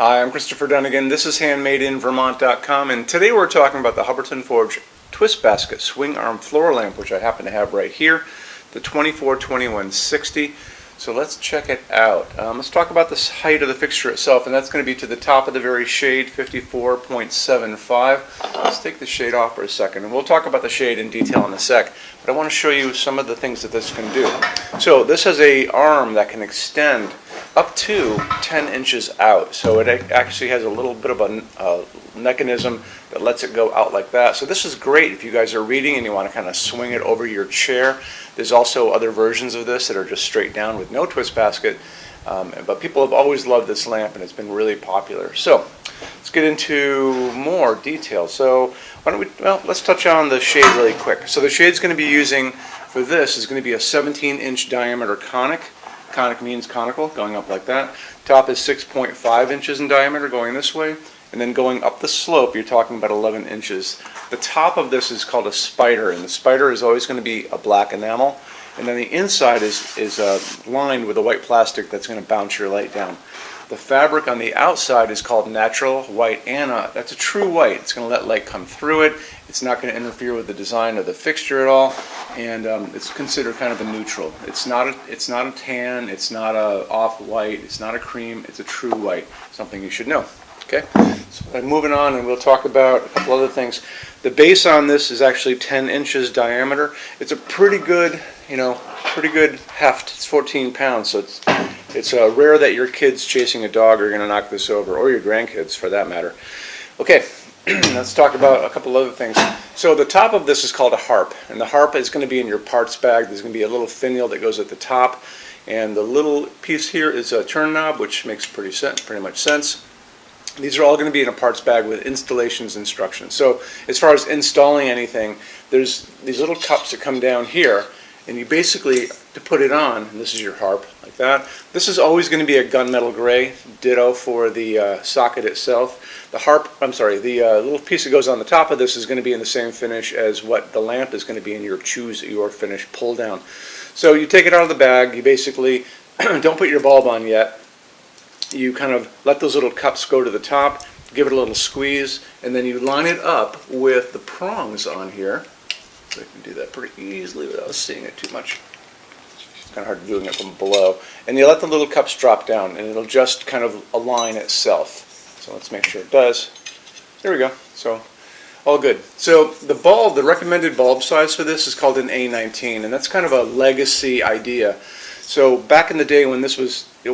Hi, I'm Christopher Dunnigan. This is HandmadeInVermont.com, and today we're talking about the Hubbardton Forge twist basket swing arm floor lamp, which I happen to have right here, the 24-2160. So let's check it out. Let's talk about the height of the fixture itself, and that's going to be to the top of the very shade, 54.75. Let's take the shade off for a second, and we'll talk about the shade in detail in a sec. But I want to show you some of the things that this can do. So this has an arm that can extend up to 10 inches out. So it actually has a little bit of a mechanism that lets it go out like that. So this is great if you guys are reading and you want to kind of swing it over your chair. There's also other versions of this that are just straight down with no twist basket. But people have always loved this lamp and it's been really popular. So let's get into more detail. So why don't we, well, let's touch on the shade really quick. So the shade's going to be using for this is going to be a 17-inch diameter conic. Conic means conical, going up like that. Top is 6.5 inches in diameter going this way, and then going up the slope you're talking about 11 inches. The top of this is called a spider, and the spider is always going to be a black enamel, and then the inside is lined with a white plastic that's going to bounce your light down. The fabric on the outside is called natural white Anna. That's a true white. It's going to let light come through it. It's not going to interfere with the design of the fixture at all, and it's considered kind of a neutral. It's not a tan. It's not a off-white. It's not a cream. It's a true white. Something you should know. Okay. So I'm moving on, and we'll talk about a couple other things. The base on this is actually 10 inches diameter. It's a pretty good, pretty good heft. It's 14 pounds, so it's rare that your kids chasing a dog are going to knock this over, or your grandkids for that matter. Okay, let's talk about a couple other things. So the top of this is called a harp, and the harp is going to be in your parts bag. There's going to be a little finial that goes at the top, and the little piece here is a turn knob, which makes pretty much sense. These are all going to be in a parts bag with installations instructions. So as far as installing anything, there's these little cups that come down here, and you basically, to put it on, and this is your harp, like that. This is always going to be a gunmetal gray, ditto for the socket itself. The little piece that goes on the top of this is going to be in the same finish as what the lamp is going to be in your choose your finish pull down. So you take it out of the bag, you basically don't put your bulb on yet. You kind of let those little cups go to the top, give it a little squeeze, and then you line it up with the prongs on here. So I can do that pretty easily without seeing it too much. It's kind of hard doing it from below. And you let the little cups drop down, and it'll just kind of align itself. So let's make sure it does. There we go. So all good. So the bulb, the recommended bulb size for this is called an A19, and that's kind of a legacy idea. So back in the day when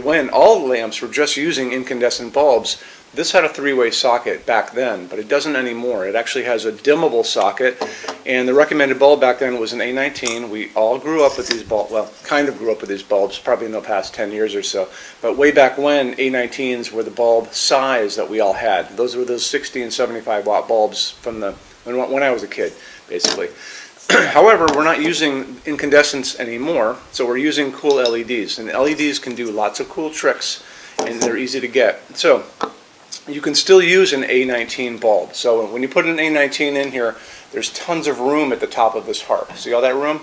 when all lamps were just using incandescent bulbs, this had a three-way socket back then, but it doesn't anymore. It actually has a dimmable socket, and the recommended bulb back then was an A19. We all grew up with these bulbs, well, kind of grew up with these bulbs, probably in the past 10 years or so. But way back when, A19s were the bulb size that we all had. Those were those 60 and 75 watt bulbs from when I was a kid, basically. However, we're not using incandescents anymore, so we're using cool LEDs. And LEDs can do lots of cool tricks, and they're easy to get. So you can still use an A19 bulb. So when you put an A19 in here, there's tons of room at the top of this harp. See all that room?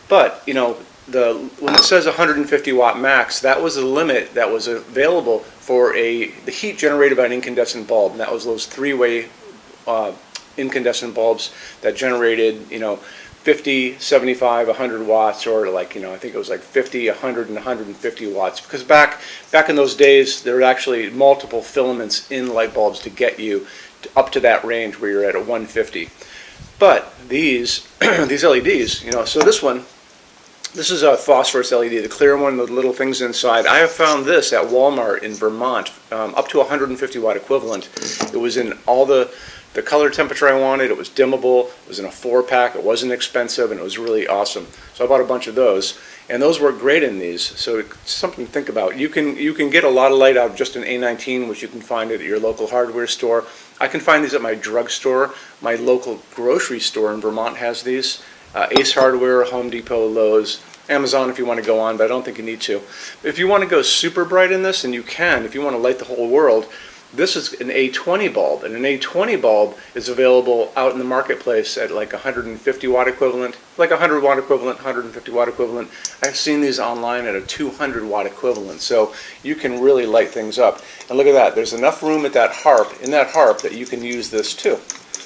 But, when it says 150 watt max, that was the limit that was available for the heat generated by an incandescent bulb. And that was those three-way incandescent bulbs that generated, 50, 75, 100 watts, or I think it was like 50, 100, and 150 watts. Because back in those days, there were actually multiple filaments in light bulbs to get you up to that range where you're at a 150. But these LEDs, so this is a phosphorus LED, the clear one, the little things inside. I have found this at Walmart in Vermont, up to 150 watt equivalent. It was in all the color temperature I wanted. It was dimmable. It was in a 4-pack. It wasn't expensive, and it was really awesome. So I bought a bunch of those, and those work great in these. So it's something to think about. You can get a lot of light out of just an A19, which you can find at your local hardware store. I can find these at my drugstore. My local grocery store in Vermont has these. Ace Hardware, Home Depot, Lowe's, Amazon if you want to go on, but I don't think you need to. If you want to go super bright in this, and you can, if you want to light the whole world, This is an A20 bulb, and an A20 bulb is available out in the marketplace at like 150 watt equivalent, like 100 watt equivalent, 150 watt equivalent. I've seen these online at a 200 watt equivalent, so you can really light things up. And look at that, there's enough room at that harp, in that harp, that you can use this too.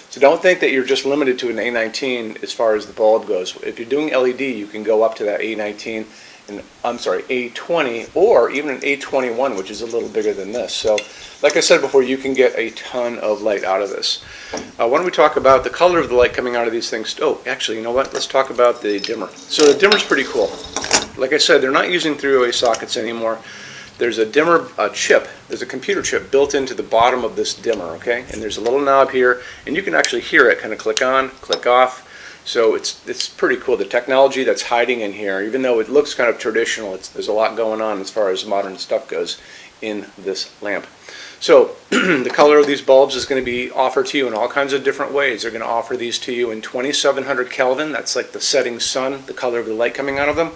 So don't think that you're just limited to an A19 as far as the bulb goes. If you're doing LED, you can go up to that A19, and I'm sorry, A20, or even an A21, which is a little bigger than this. So, like I said before, you can get a ton of light out of this. Why don't we talk about the color of the light coming out of these things? Oh, actually, you know what? Let's talk about the dimmer. So the dimmer's pretty cool. Like I said, they're not using 3-way sockets anymore. There's a dimmer chip, there's a computer chip built into the bottom of this dimmer, okay? And there's a little knob here, and you can actually hear it kind of click on, click off. So it's pretty cool. The technology that's hiding in here, even though it looks kind of traditional, there's a lot going on as far as modern stuff goes in this lamp. So the color of these bulbs is going to be offered to you in all kinds of different ways. They're going to offer these to you in 2700 Kelvin, that's like the setting sun, the color of the light coming out of them.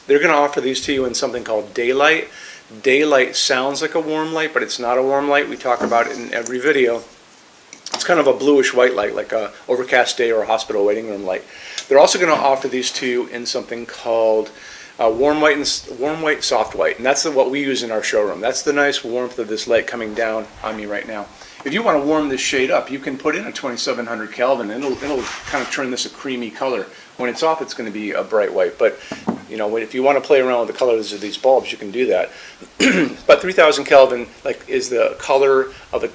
They're going to offer these to you in something called daylight. Daylight sounds like a warm light, but it's not a warm light. We talk about it in every video. It's kind of a bluish white light, like a overcast day or a hospital waiting room light. They're also going to offer these to you in something called warm white and warm white, soft white, and that's what we use in our showroom. That's the nice warmth of this light coming down on me right now. If you want to warm this shade up, you can put in a 2700 Kelvin, and it'll kind of turn this a creamy color. When it's off, it's going to be a bright white, but you know, if you want to play around with the colors of these bulbs, you can do that. But 3000 Kelvin is the color of an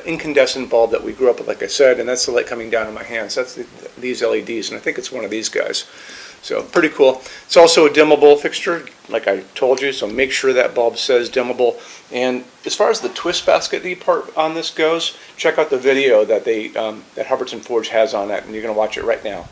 incandescent bulb that we grew up with, like I said, and that's the light coming down on my hands. That's these LEDs, and I think it's one of these guys. So pretty cool. It's also a dimmable fixture, like I told you, so make sure that bulb says dimmable. And as far as the twist basket part on this goes, check out the video that that Hubbardton Forge has on that, and you're going to watch it right now.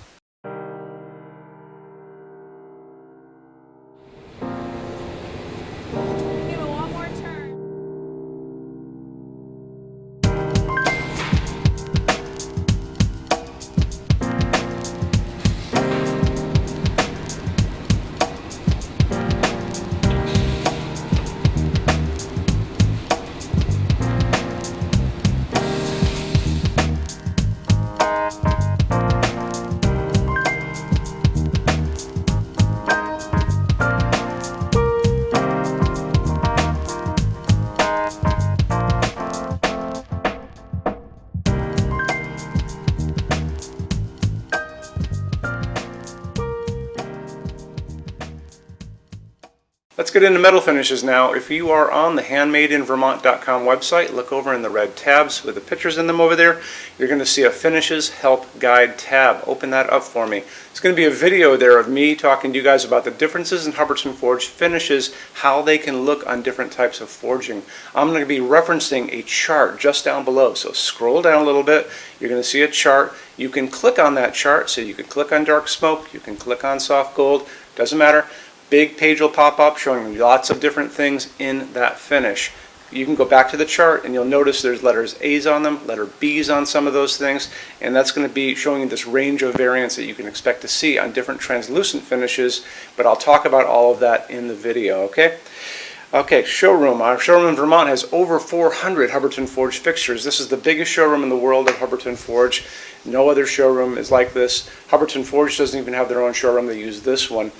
Let's get into metal finishes now. If you are on the HandmadeInVermont.com website, look over in the red tabs with the pictures in them over there. You're going to see a Finishes Help Guide tab. Open that up for me. It's going to be a video there of me talking to you guys about the differences in Hubbardton Forge finishes, how they can look on different types of forging. I'm going to be referencing a chart just down below, so scroll down a little bit. You're going to see a chart. You can click on that chart, so you can click on dark smoke, you can click on soft gold, doesn't matter. Big page will pop up showing you lots of different things in that finish. You can go back to the chart and you'll notice there's letters A's on them, letter B's on some of those things, and that's going to be showing you this range of variants that you can expect to see on different translucent finishes, but I'll talk about all of that in the video, okay? Okay, showroom. Our showroom in Vermont has over 400 Hubbardton Forge fixtures. This is the biggest showroom in the world of Hubbardton Forge. No other showroom is like this. Hubbardton Forge doesn't even have their own showroom. They use this one.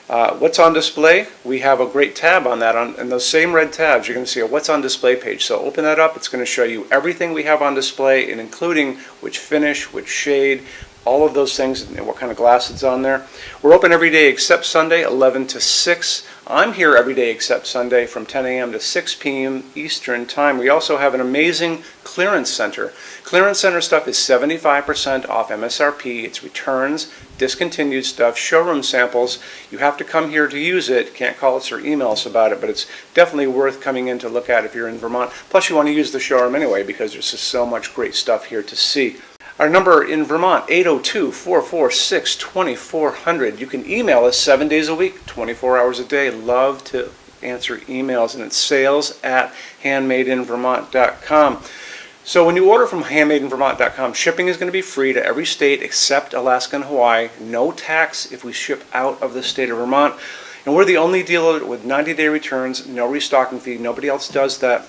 What's on display? We have a great tab on that. And those same red tabs, you're going to see a what's on display page. So open that up. It's going to show you everything we have on display, and including which finish, which shade, all of those things, and what kind of glass it's on there. We're open every day except Sunday, 11 to 6. I'm here every day except Sunday from 10 a.m. to 6 p.m. Eastern Time. We also have an amazing clearance center. Clearance center stuff is 75% off MSRP. It's returns, discontinued stuff, showroom samples. You have to come here to use it. Can't call us or email us about it, but it's definitely worth coming in to look at if you're in Vermont. Plus, you want to use the showroom anyway because there's just so much great stuff here to see. Our number in Vermont, 802-446-2400. You can email us 7 days a week, 24 hours a day. Love to answer emails, and it's sales@HandmadeInVermont.com. So when you order from HandmadeInVermont.com, shipping is going to be free to every state except Alaska and Hawaii. No tax if we ship out of the state of Vermont. And we're the only dealer with 90-day returns, no restocking fee. Nobody else does that.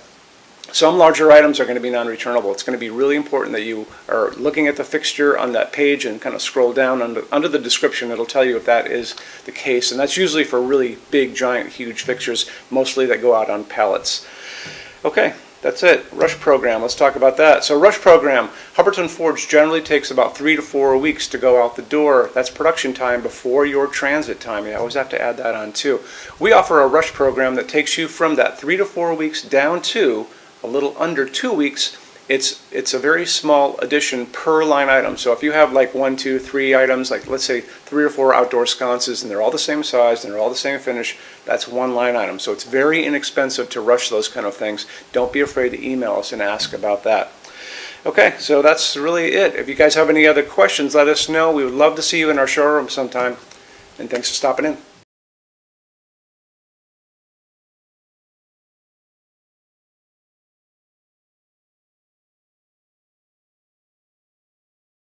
Some larger items are going to be non-returnable. It's going to be really important that you are looking at the fixture on that page and kind of scroll down under the description. It'll tell you if that is the case, and that's usually for really big, giant, huge fixtures, mostly that go out on pallets. Okay, that's it. Rush program. Let's talk about that. So rush program, Hubbardton Forge generally takes about 3 to 4 weeks to go out the door. That's production time before your transit time. You always have to add that on too. We offer a rush program that takes you from that 3 to 4 weeks down to a little under 2 weeks. It's a very small addition per line item. So if you have like 1, 2, 3 items, like let's say 3 or 4 outdoor sconces, and they're all the same size and they're all the same finish, that's one line item. So it's very inexpensive to rush those kind of things. Don't be afraid to email us and ask about that. Okay, so that's really it. If you guys have any other questions, let us know. We would love to see you in our showroom sometime. And thanks for stopping in.